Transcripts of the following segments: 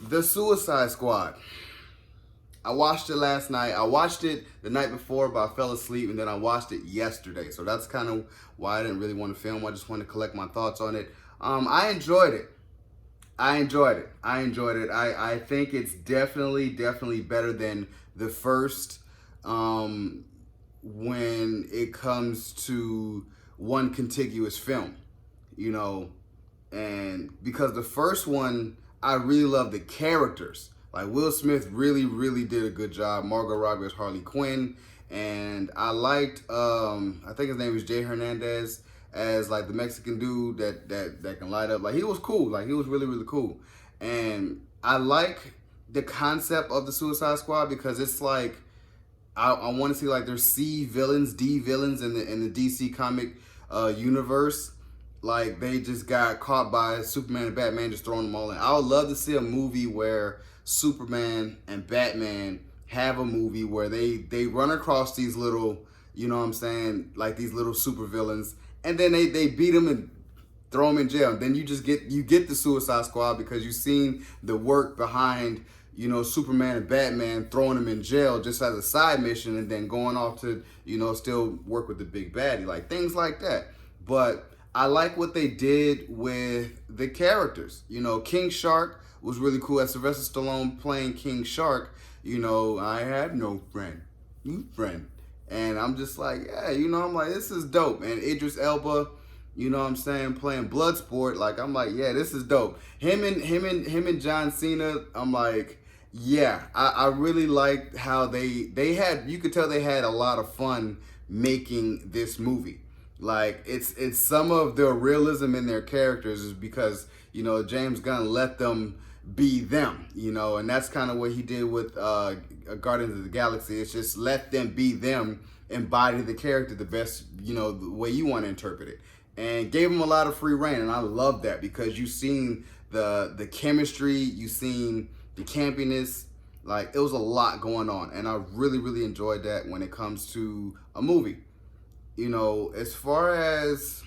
The Suicide Squad. I watched it last night. I watched it the night before, but I fell asleep, and then I watched it yesterday. So that's kind of why I didn't really want to film. I just wanted to collect my thoughts on it. I enjoyed it. I enjoyed it. I think it's definitely better than the first when it comes to one contiguous film, you know, and because the first one, I really love the characters. Like Will Smith really did a good job. Margot Robbie as Harley Quinn, and I liked I think his name was Jay Hernandez as like the Mexican dude that can light up. Like he was cool. Like he was really cool, and I like the concept of the Suicide Squad because it's like I want to see like there's C villains, D villains in the DC comic universe. Like they just got caught by Superman and Batman, just throwing them all in. I would love to see a movie where Superman and Batman have a movie where they run across these little, you know what I'm saying, like these little super villains, and then they beat them and throw them in jail. Then you get the Suicide Squad because you've seen the work behind, you know, Superman and Batman throwing them in jail just as a side mission, and then going off to, you know, still work with the big baddie, like things like that. But I like what they did with the characters. You know, King Shark was really cool. As Sylvester Stallone playing King Shark, you know, I have no friend, and I'm just like, yeah, you know, I'm like, this is dope. And Idris Elba, you know what I'm saying, playing Bloodsport, like I'm like, yeah, this is dope. Him and John Cena, I'm like, yeah, I really liked how they had, you could tell they had a lot of fun making this movie. Like it's some of the realism in their characters is because, you know, James Gunn let them be them, you know, and that's kind of what he did with Guardians of the Galaxy. It's just let them be them, embody the character the best, you know, the way you want to interpret it, and gave them a lot of free reign. And I love that because you've seen the chemistry, you've seen the campiness. Like it was a lot going on, and I really enjoyed that when it comes to a movie. You know, as far as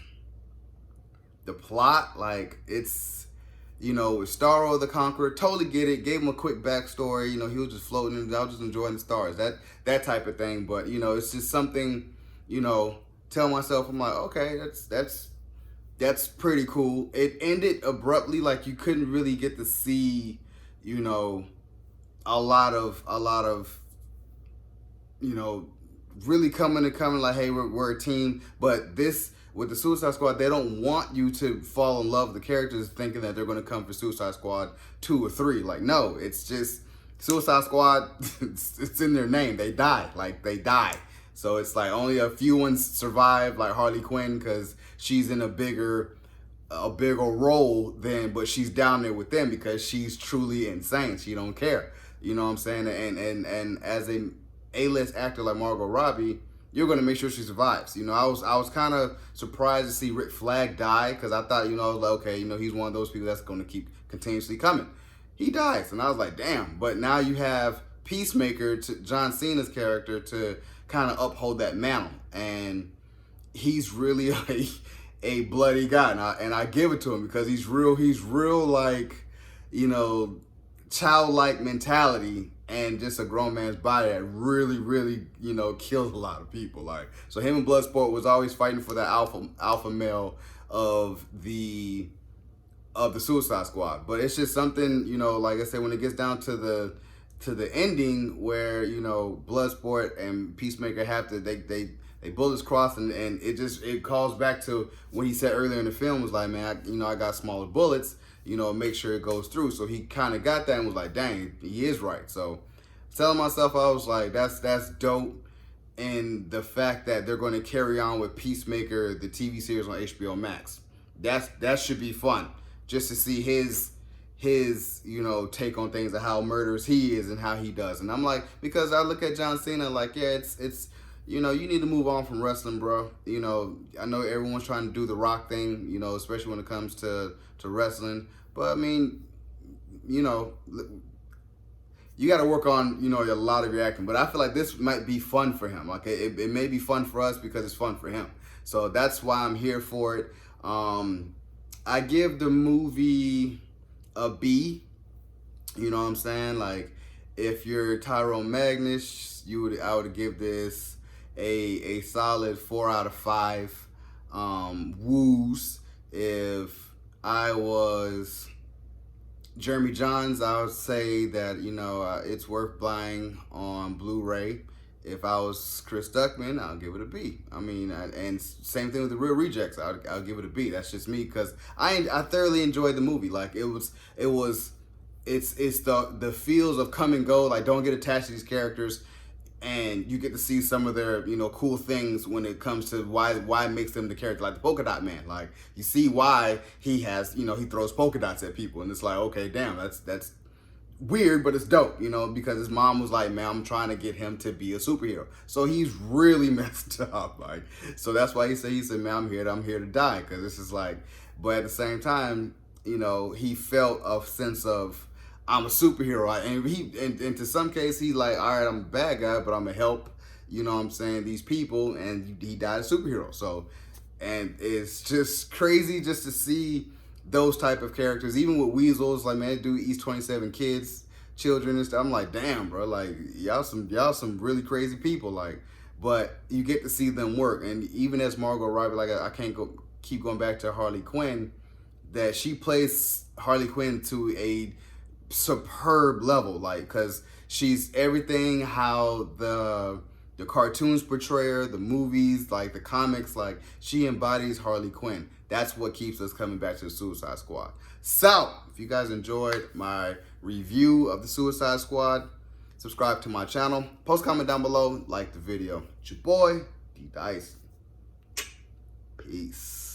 the plot, like it's, you know, with Starro the Conqueror, totally get it. Gave him a quick backstory. You know, he was just floating, and I was just enjoying the stars, that type of thing. But you know, it's just something, you know, tell myself, I'm like, okay, that's pretty cool. It ended abruptly, like you couldn't really get to see, you know, a lot of, you know, really coming like, hey, we're a team. But this, with the Suicide Squad, they don't want you to fall in love with the characters thinking that they're going to come for Suicide Squad 2 or 3. Like, no, it's just Suicide Squad. It's in their name. They die. Like, they die. So it's like only a few ones survive, like Harley Quinn, because she's in a bigger role than, but she's down there with them because she's truly insane. She don't care. You know what I'm saying? And as A-list actor like Margot Robbie, you're gonna make sure she survives. You know, I was kind of surprised to see Rick Flag die because I thought, you know, like, okay, you know, he's one of those people that's gonna keep continuously coming. He dies, and I was like, damn. But now you have Peacemaker, to John Cena's character, to kind of uphold that mantle, and he's really a bloody guy, and I give it to him because he's real like, you know, childlike mentality and just a grown man's body that really, you know, kills a lot of people. Like, so him and Bloodsport was always fighting for that alpha male of the Suicide Squad. But it's just something, you know, like I said, when it gets down to the ending where, you know, Bloodsport and Peacemaker have to, they bullets cross, and it calls back to when he said earlier in the film, was like, man, I got smaller bullets, you know, make sure it goes through. So he kind of got that and was like, dang, he is right. So telling myself, I was like, that's dope. And the fact that they're going to carry on with Peacemaker, the TV series on HBO Max, that should be fun, just to see his you know, take on things and how murderous he is and how he does. And I'm like, because I look at John Cena like, yeah, it's you know, you need to move on from wrestling, bro. You know, I know everyone's trying to do the Rock thing, you know, especially when it comes to wrestling. But I mean, you know, you got to work on, you know, a lot of your acting. But I feel like this might be fun for him. Like it may be fun for us because it's fun for him. So that's why I'm here for it. I give the movie a B. You know what I'm saying? Like, if you're Tyrone Magnus, I would give this a solid 4 out of 5 woos. If I was Jeremy Jahns, I would say that, you know, it's worth buying on Blu-ray. If I was Chris Duckman, I'll give it a B. I mean, and same thing with The Real Rejects. I'll give it a B. That's just me, because I thoroughly enjoyed the movie. Like, it's the feels of come and go. Like, don't get attached to these characters, and you get to see some of their, you know, cool things when it comes to why it makes them the character. Like the polka dot man, like, you see why he has, you know, he throws polka dots at people, and it's like, okay, damn, that's weird, but it's dope, you know, because his mom was like, man, I'm trying to get him to be a superhero. So he's really messed up. Like, so that's why he said, man, I'm here to die. Cause this is like, but at the same time, you know, he felt a sense of, I'm a superhero. And to some case, he's like, all right, I'm a bad guy, but I'm gonna help, you know what I'm saying, these people. And he died a superhero. So, and it's just crazy just to see those type of characters, even with Weasel. It's like, man, dude eats 27 children and stuff. I'm like, damn, bro, like, y'all some really crazy people. Like, but you get to see them work. And even as Margot Robbie, like, I can't keep going back to Harley Quinn, that she plays Harley Quinn to a superb level, like, because she's everything how the cartoons portray her, the movies, like the comics, like, she embodies Harley Quinn. That's what keeps us coming back to the Suicide Squad. So, if you guys enjoyed my review of the Suicide Squad, subscribe to my channel, post comment down below, like the video. It's your boy, D Dice. Peace.